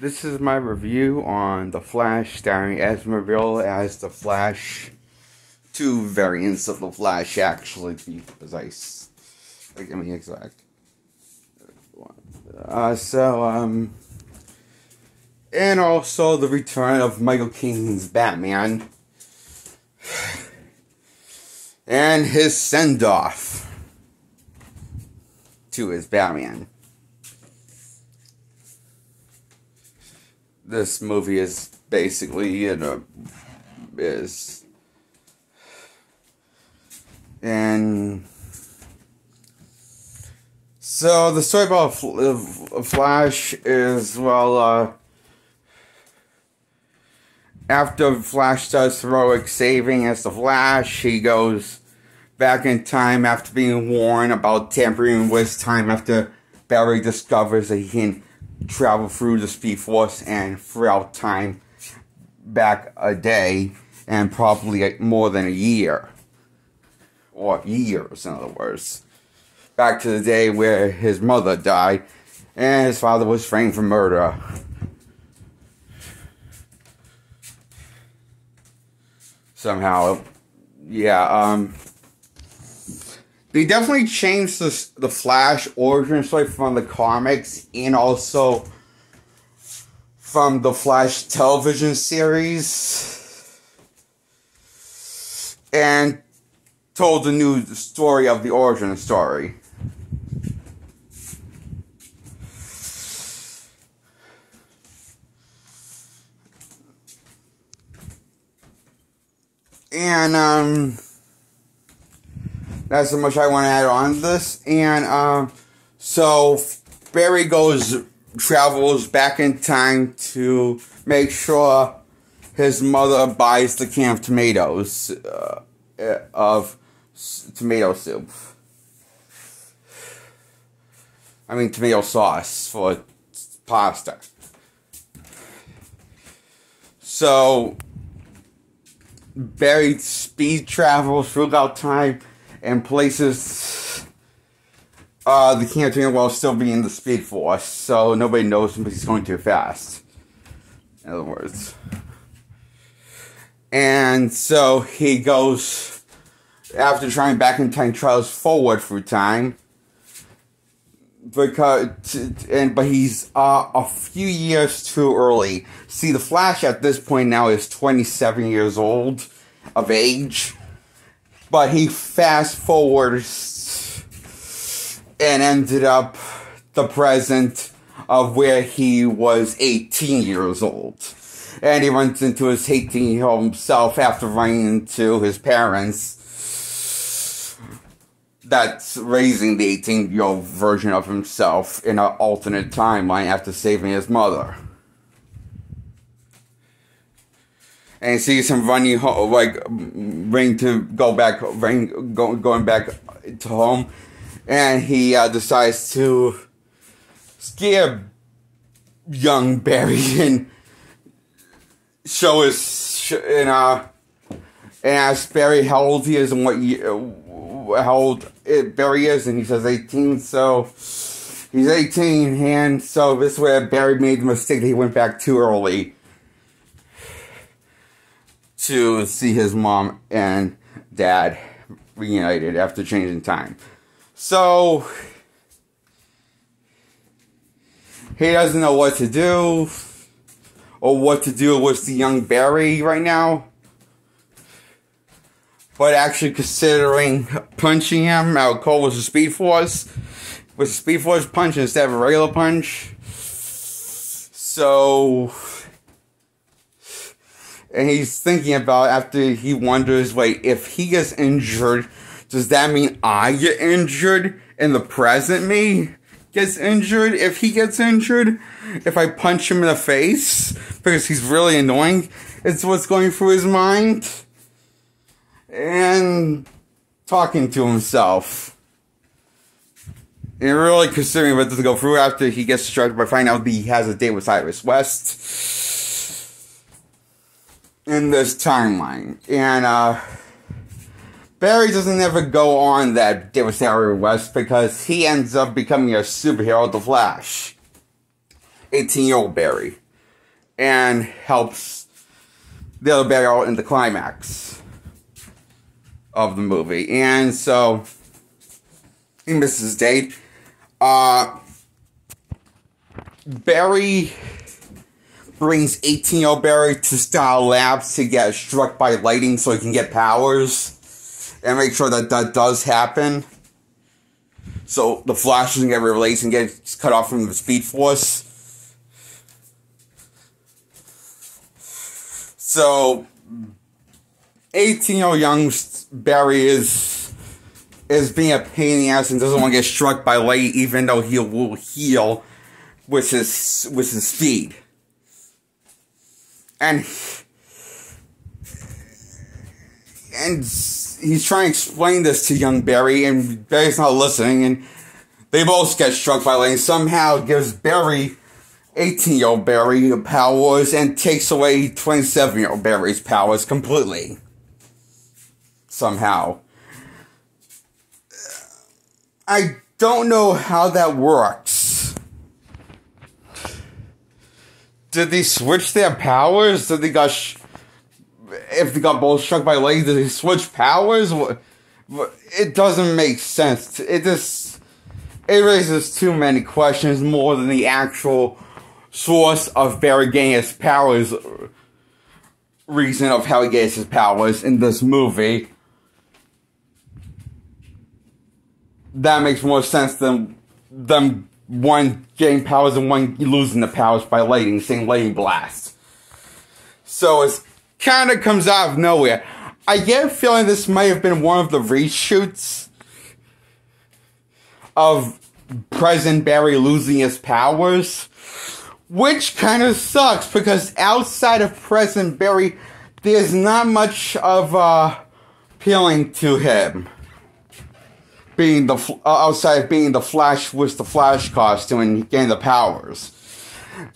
This is my review on The Flash, starring Ezra Miller as The Flash. Two variants of The Flash, actually, to be precise. Let me exact. And also the return of Michael Keaton's Batman. And his send-off to his Batman. This movie is basically, and so the story about Flash is, after Flash does heroic saving as the Flash, he goes back in time after being warned about tampering with time after Barry discovers that he can travel through the Speed Force and throughout time back a day and probably more than a year. Or years, in other words. Back to the day where his mother died and his father was framed for murder. Somehow, they definitely changed the Flash origin story from the comics and also from the Flash television series, and told the new story of the origin story. And that's how much I want to add on to this. And so Barry travels back in time to make sure his mother buys the can of tomatoes of tomato soup. I mean tomato sauce for pasta. So Barry speed travels throughout time and places the can of tomato while still being in the Speed Force, so nobody knows him because he's going too fast. In other words. And so he goes, after trying back in time, travels forward through time. But he's a few years too early. See, the Flash at this point now is 27 years old of age. But he fast forwards and ended up the present of where he was 18 years old. And he runs into his 18-year-old himself after running into his parents. That's raising the 18-year-old version of himself in an alternate timeline after saving his mother. And he sees him running home, going back to home, and he decides to scare young Barry and show and ask Barry how old he is and how old Barry is, and he says 18, so he's 18, and so this is where Barry made the mistake that he went back too early to see his mom and dad reunited after changing time. So he doesn't know what to do, or what to do with the young Barry right now. But actually considering punching him out cold with the Speed Force. With the Speed Force punch instead of a regular punch. So, and he's thinking about, after he wonders, if he gets injured, does that mean I get injured? And the present me gets injured? If he gets injured? If I punch him in the face? Because he's really annoying? It's what's going through his mind. And talking to himself. And really considering what to go through after he gets distracted by finding out that he has a date with Iris West in this timeline. And Barry doesn't ever go on that date with Iris West because he ends up becoming a superhero, The Flash. 18-year-old Barry. and helps the other Barry out in the climax of the movie. And so he misses his date. Barry brings 18-year-old Barry to Star Labs to get struck by lightning so he can get powers and make sure that that does happen. So the Flash doesn't get released and gets cut off from the Speed Force. So 18-year-old young Barry is being a pain in the ass and doesn't want to get struck by light, even though he will heal with his speed. And he's trying to explain this to young Barry, and Barry's not listening, and they both get struck by lightning. Somehow gives Barry, 18-year-old Barry, powers, and takes away 27-year-old Barry's powers completely. Somehow. I don't know how that works. Did they switch their powers? Did they got if they got both struck by lightning, did they switch powers? It doesn't make sense. It raises too many questions more than the actual source of Barry getting his powers, reason of how he gets his powers in this movie. That makes more sense than them one getting powers and one losing the powers by lightning, saying lightning blast. So it kind of comes out of nowhere. I get a feeling this might have been one of the reshoots of present Barry losing his powers, which kind of sucks because outside of present Barry, there's not much of appealing to him. Being outside of being the Flash with the Flash costume and getting the powers.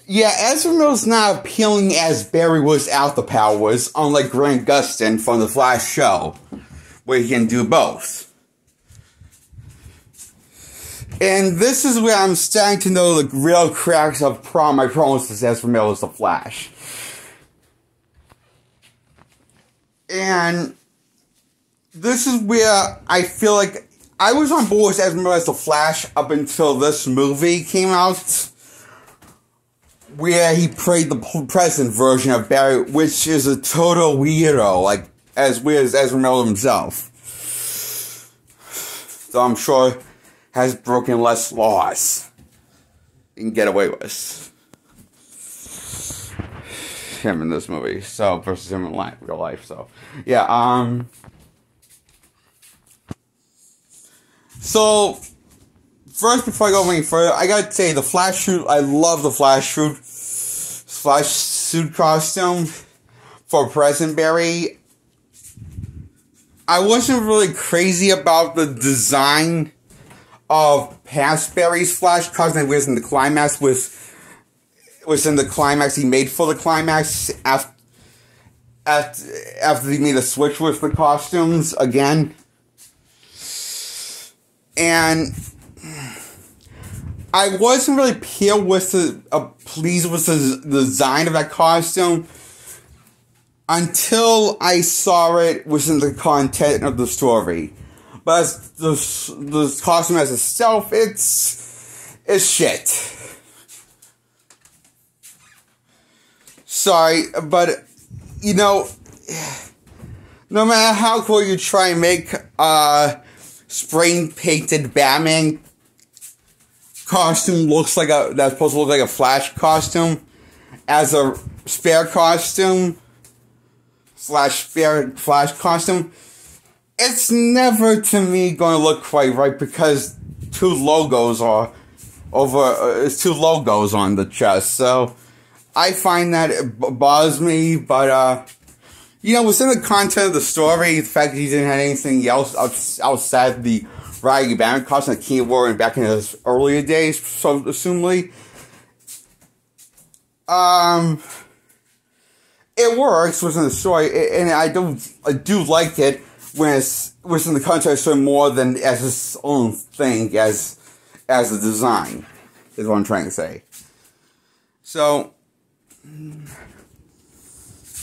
Yeah, Ezra Miller's not appealing as Barry was out the powers, unlike Grant Gustin from the Flash show, where he can do both. And this is where I'm starting to know the real cracks of my promise with Ezra Miller's The Flash. And this is where I feel like I was on board with Ezra Miller as The Flash up until this movie came out, where he played the present version of Barry, which is a total weirdo, like as weird as Ezra Miller himself. So I'm sure has broken less laws he can get away with him in this movie. So versus him in real life. So yeah. So, first, before I go any further, I gotta say, the Flash suit, I love the Flash suit costume for present Barry. I wasn't really crazy about the design of past Barry's Flash costume that was in the climax, was in the climax he made for the climax after he made a switch with the costumes again. And I wasn't really pleased with the design of that costume until I saw it within the content of the story. But as the costume as itself, it's shit. Sorry, but you know, no matter how cool you try and make spray-painted Batman costume that's supposed to look like a Flash costume as a spare costume / spare Flash costume, it's never to me going to look quite right because two logos on the chest. So I find that it bothers me, but within the content of the story, the fact that he didn't have anything else outside the Raggedy Batman costume that he wore back in his earlier days, so assumably, it works within the story, and I do like it when it's within the content of the story more than as its own thing, as a design, is what I'm trying to say. So,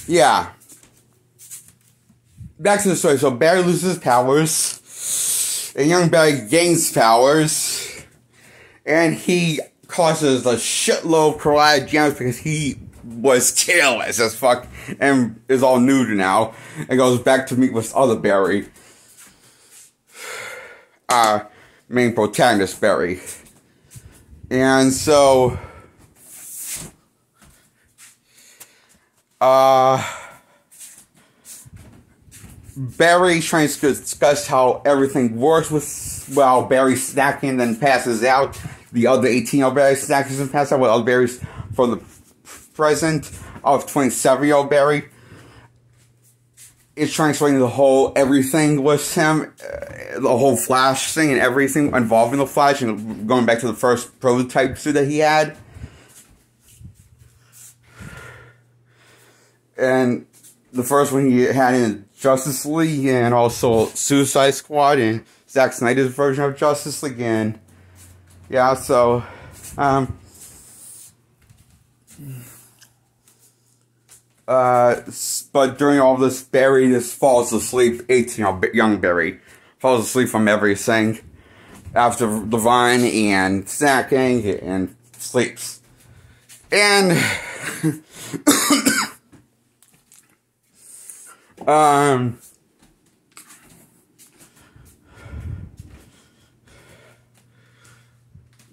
yeah. Back to the story. So Barry loses his powers, and young Barry gains powers, and he causes a shitload of karate jams because he was careless as fuck and is all nude now, and goes back to meet with other Barry, main protagonist Barry, and so. Barry's trying to discuss how everything works while Barry's snacking, then passes out. The other 18-year-old Barry snacks and passes out with other Barry's for the present of 27-year-old Barry. It's trying to explain the whole everything with him, the whole Flash thing and everything involving the Flash, and going back to the first prototype suit that he had. And the first one he had in Justice League, and also Suicide Squad, and Zack Snyder's version of Justice League, and yeah, so, but during all this, Barry just falls asleep, 18-year-old young Barry, falls asleep from everything, after Divine and snacking, and sleeps. And,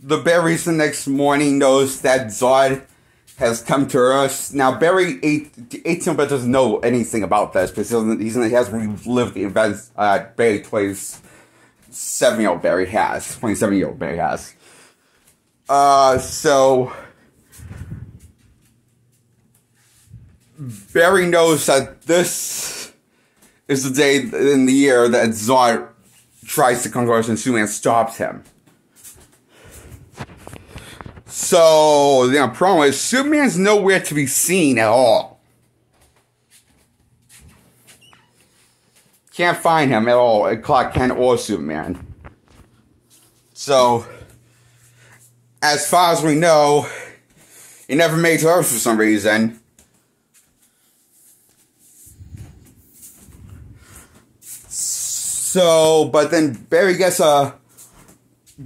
the Barry's the next morning knows that Zod has come to Earth. Now, Barry, 18 but doesn't know anything about this because he hasn't relived the events Barry 27-year-old Barry has. 27-year-old Barry has. So Barry knows that this is the day in the year that Zod tries to come to Earth and Superman stops him. So, the problem is, Superman's nowhere to be seen at all. Can't find him at all at Clark Kent or Superman. So, as far as we know, he never made to Earth for some reason. So, but then Barry gets a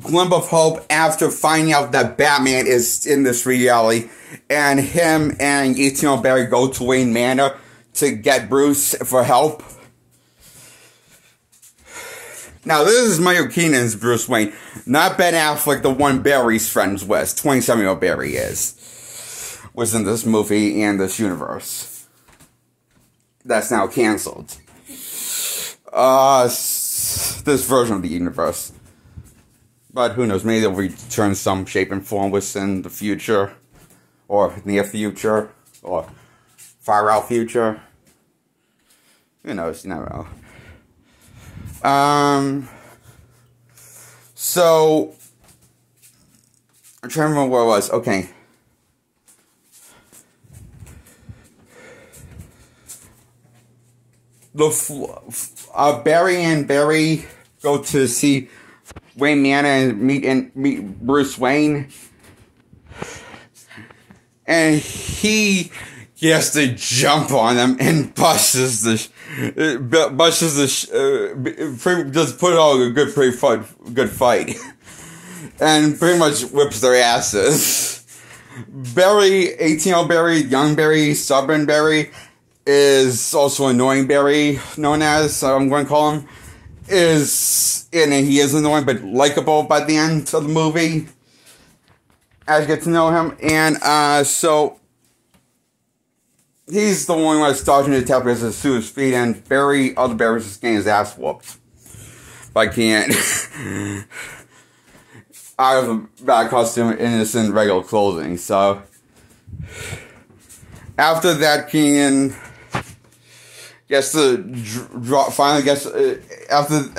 glimpse of hope after finding out that Batman is in this reality, and him and 18-year-old Barry go to Wayne Manor to get Bruce for help. Now, this is Michael Keaton's Bruce Wayne, not Ben Affleck, the one Barry's friends with. 27-year-old Barry was in this movie and this universe. That's now canceled. This version of the universe. But who knows, maybe they'll return some shape and form within the future, or near future, or far out future. Who knows, you never know. So, I'm trying to remember where it was. Okay. Barry and Barry go to see Wayne Manor and meet Bruce Wayne, and he has to jump on them and just put on a good fight, and pretty much whips their asses. Barry, 18-year-old Barry, young Barry, stubborn Barry, is also annoying Barry, known as, I'm going to call him, he is annoying but likable by the end of the movie, as you get to know him, and, so, he's the one who starts to tell because of Sue's feet, and other Barry's just getting his ass whooped. But I can't, out of a bad costume and innocent regular clothing, so, after that, Keaton gets to finally gets after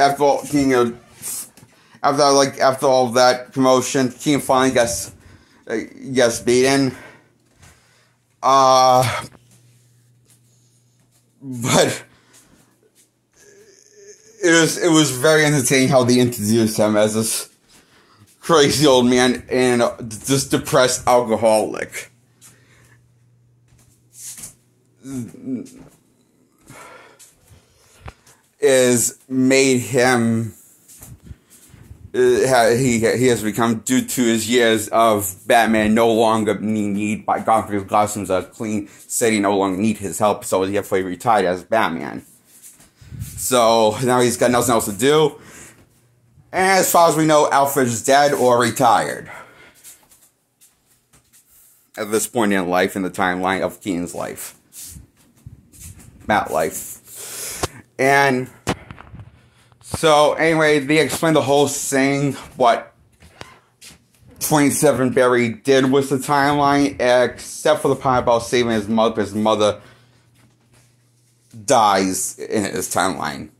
all that commotion, Keaton finally gets beaten. But it was very entertaining how they introduced him as this crazy old man and this depressed alcoholic. is made him. He has become, due to his years of Batman no longer need by Gotham Gotham's a clean city, no longer need his help, so he fully retired as Batman. So now he's got nothing else to do. And as far as we know, Alfred is dead or retired. At this point in life, in the timeline of Keaton's life. Matt life. And so, anyway, they explained the whole thing, what 27 Barry did with the timeline, except for the part about saving his mother, because his mother dies in his timeline.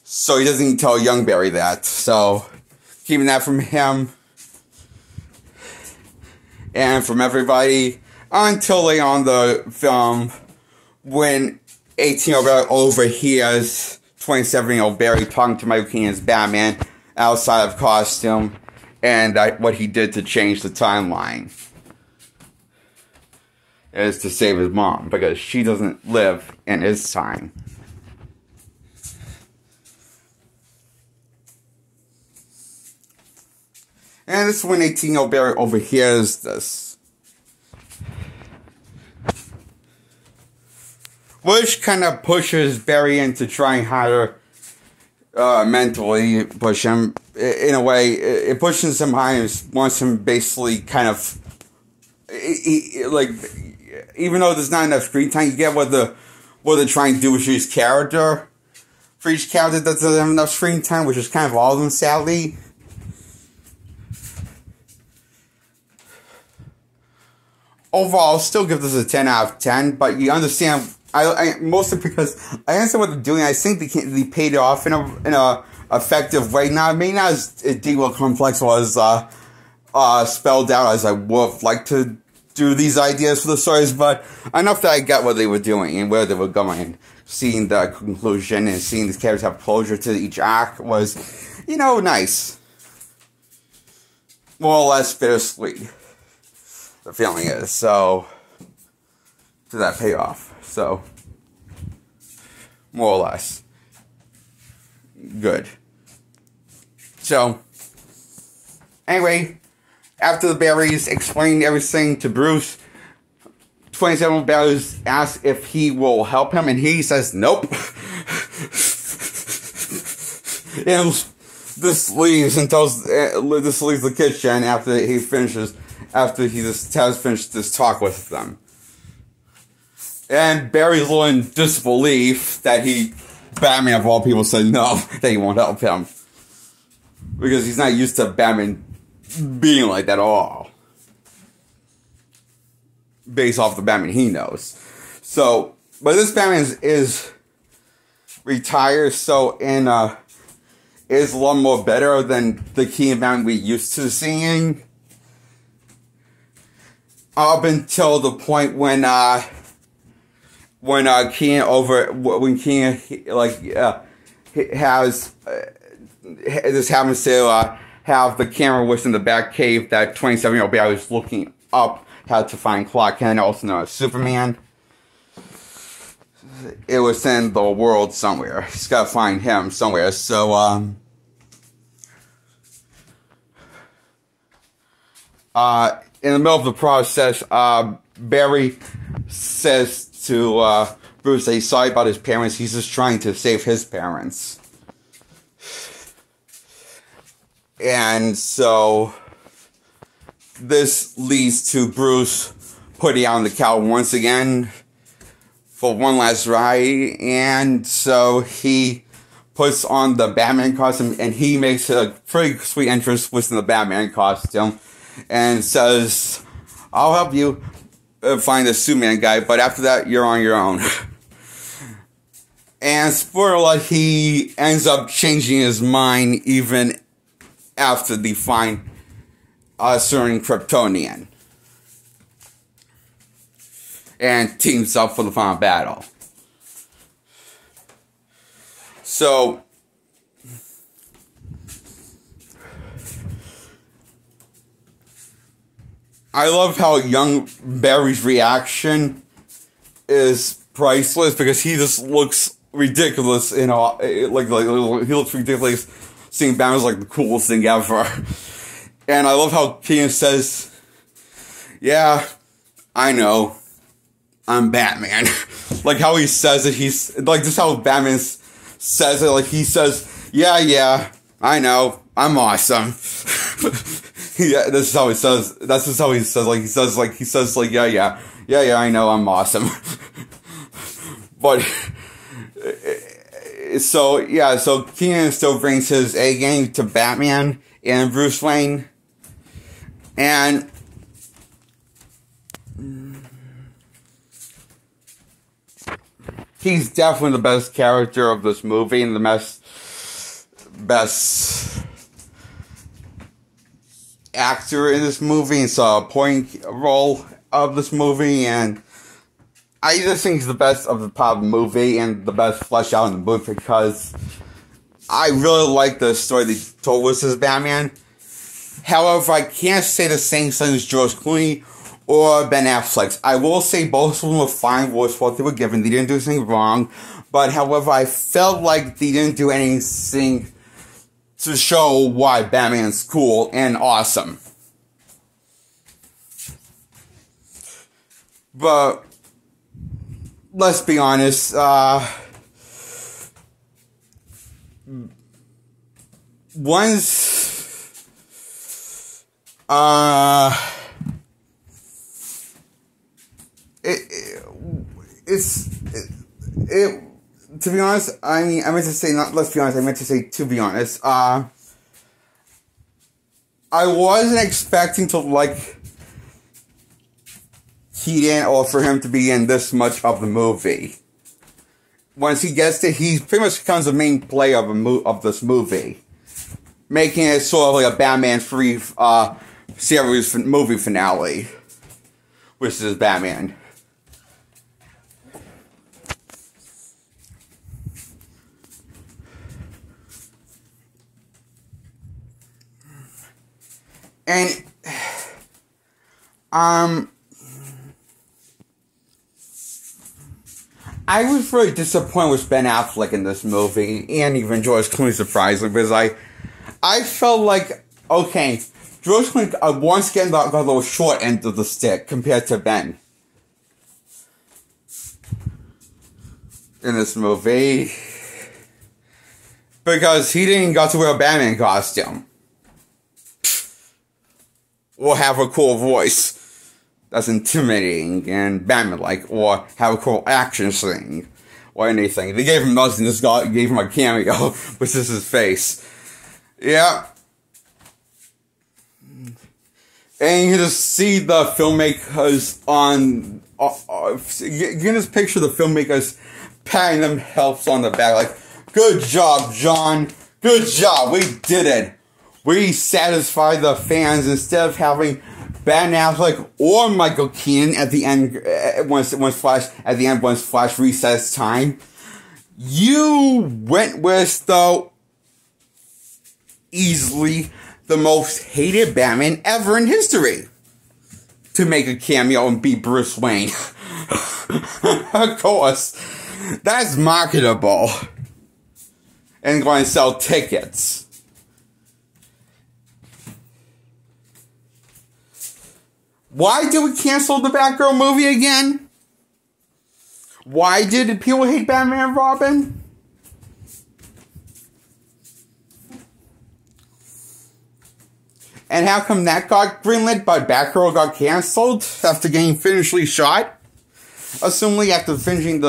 So he doesn't even tell young Barry that. So, keeping that from him and from everybody until later on the film, when 18-year-old Barry overhears 27-year-old Barry talking to Michael Keaton as Batman outside of costume, and what he did to change the timeline is to save his mom, because she doesn't live in his time. And this is when 18-year-old Barry overhears this, which kind of pushes Barry into trying harder, mentally push him. In a way, it pushes him higher, wants him basically kind of, like, even though there's not enough screen time, you get what they're trying to do with each character. For each character that doesn't have enough screen time, which is kind of all of them, sadly. Overall, I'll still give this a 10 out of 10, but you understand, I mostly because I understand what they're doing. I think they paid it off in a effective way. Now, it may not as deep or complex or as spelled out as I would have liked to do these ideas for the stories, but enough that I got what they were doing and where they were going. Seeing the conclusion and seeing these characters have closure to each act was, nice. More or less bittersweet. The feeling is, so, to that payoff, so, more or less, good. So, anyway, after the Barrys explained everything to Bruce, 27 Barrys asks if he will help him, and he says, nope. And this leaves the kitchen after he finishes. After he just has finished this talk with them. And Barry's a little in disbelief that Batman of all people said no, that he won't help him. Because he's not used to Batman being like that at all. Based off the Batman he knows. So, but this Batman is retired, so is a lot more better than the Keaton Batman we used to seeing. Up until the point when Keaton has this happens to have the camera was in the back cave that 27-year-old Barry was looking up how to find Clark Kent, also known as Superman. It was in the world somewhere. He's got to find him somewhere. So in the middle of the process, Barry says to Bruce that he's sorry about his parents. He's just trying to save his parents. And so this leads to Bruce putting out the cow once again for one last ride. And so he puts on the Batman costume, and he makes a pretty sweet entrance within the Batman costume. And says, I'll help you find the Superman guy, but after that, you're on your own. And spoiler alert, he ends up changing his mind even after they find a certain Kryptonian. And teams up for the final battle. So, I love how young Barry's reaction is priceless because he just looks ridiculous in like he looks ridiculous. Seeing Batman is like the coolest thing ever. And I love how Keaton says, "Yeah, I know, I'm Batman." Like how he says it, he's like just how Batman says it. Like he says, "Yeah, I know, I'm awesome." Yeah, this is how he says. That's just how he says. He says, "Yeah, I know, I'm awesome." But so Keaton still brings his A game to Batman and Bruce Wayne, and he's definitely the best character of this movie and the best actor in this movie. It's a point role of this movie, and I just think he's the best of the part of the movie and the best fleshed out in the movie because I really like the story they told us as Batman. However, I can't say the same thing as George Clooney or Ben Affleck. I will say both of them were fine with what they were given. They didn't do anything wrong. But however, I felt like they didn't do anything to show why Batman's cool and awesome. But let's be honest, to be honest, I mean, I meant to say, not let's be honest, I meant to say to be honest, I wasn't expecting to like Keaton or for him to be in this much of the movie. Once he gets to, he pretty much becomes the main player of this movie, making it sort of like a Batman free series movie finale, which is Batman. And I was really disappointed with Ben Affleck in this movie, and even George Clooney, surprisingly, because I felt like, okay, George Clooney once again got a little short end of the stick compared to Ben in this movie, because he didn't got to wear a Batman costume or have a cool voice that's intimidating and Batman-like, or have a cool action scene, or anything. They gave him nothing, this guy gave him a cameo, which is his face. Yeah. And you just see the filmmakers on, you can just picture the filmmakers patting themselves on the back, like, "Good job, John, good job, we did it. We satisfied the fans instead of having Ben Affleck or Michael Keaton at the end, once Flash resets time. You went with easily the most hated Batman ever in history to make a cameo and beat Bruce Wayne." Of course, that's marketable and going to sell tickets. Why did we cancel the Batgirl movie again? Why did people hate Batman and Robin? And how come that got greenlit, but Batgirl got canceled after getting finishly shot? Assuming after finishing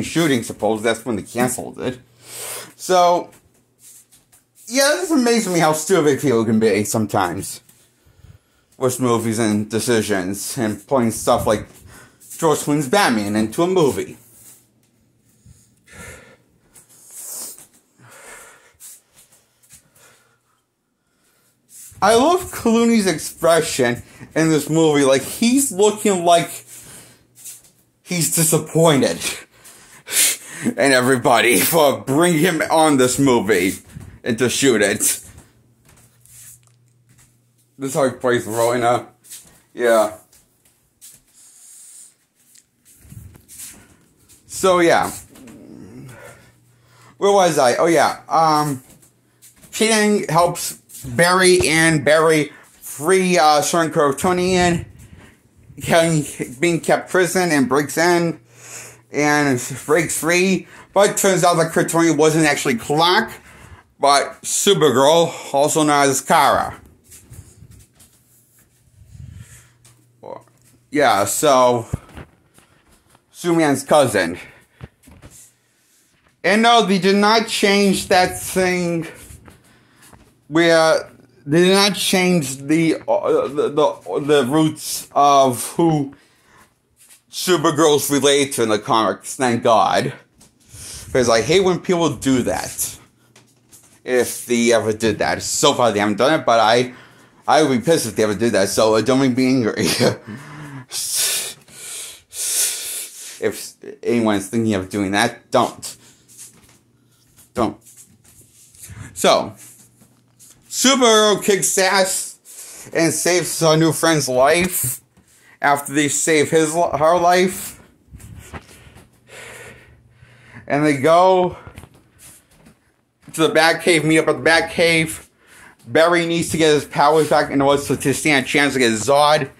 shooting, suppose that's when they canceled it. So, yeah, this amazes me how stupid people can be sometimes with movies and decisions, and putting stuff like George Clooney's Batman into a movie. I love Clooney's expression in this movie, like he's looking like he's disappointed in everybody for bringing him on this movie and to shoot it. This is how he plays the role, yeah. So yeah. Where was I? Oh yeah. Keating helps Barry, and Barry free certain Kryptonian being kept prison, and breaks in and breaks free. But it turns out that Kryptonian wasn't actually Clark, but Supergirl, also known as Kara. Yeah, so Superman's cousin. And no, they did not change that thing where they did not change the roots of who Supergirl's related to in the comics. Thank God, because I hate when people do that. If they ever did that, so far they haven't done it, but I would be pissed if they ever did that. So don't make me angry. If anyone's thinking of doing that, don't. So, Supergirl kicks ass and saves her new friend's life after they save her life. And they go to the Batcave, meet up at the Batcave. Barry needs to get his powers back in order to stand a chance to get Zod.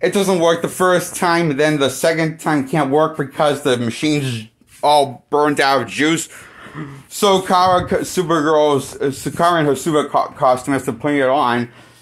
It doesn't work the first time, then the second time can't work because the machine's all burned out of juice. So Kara and her super costume has to put it on,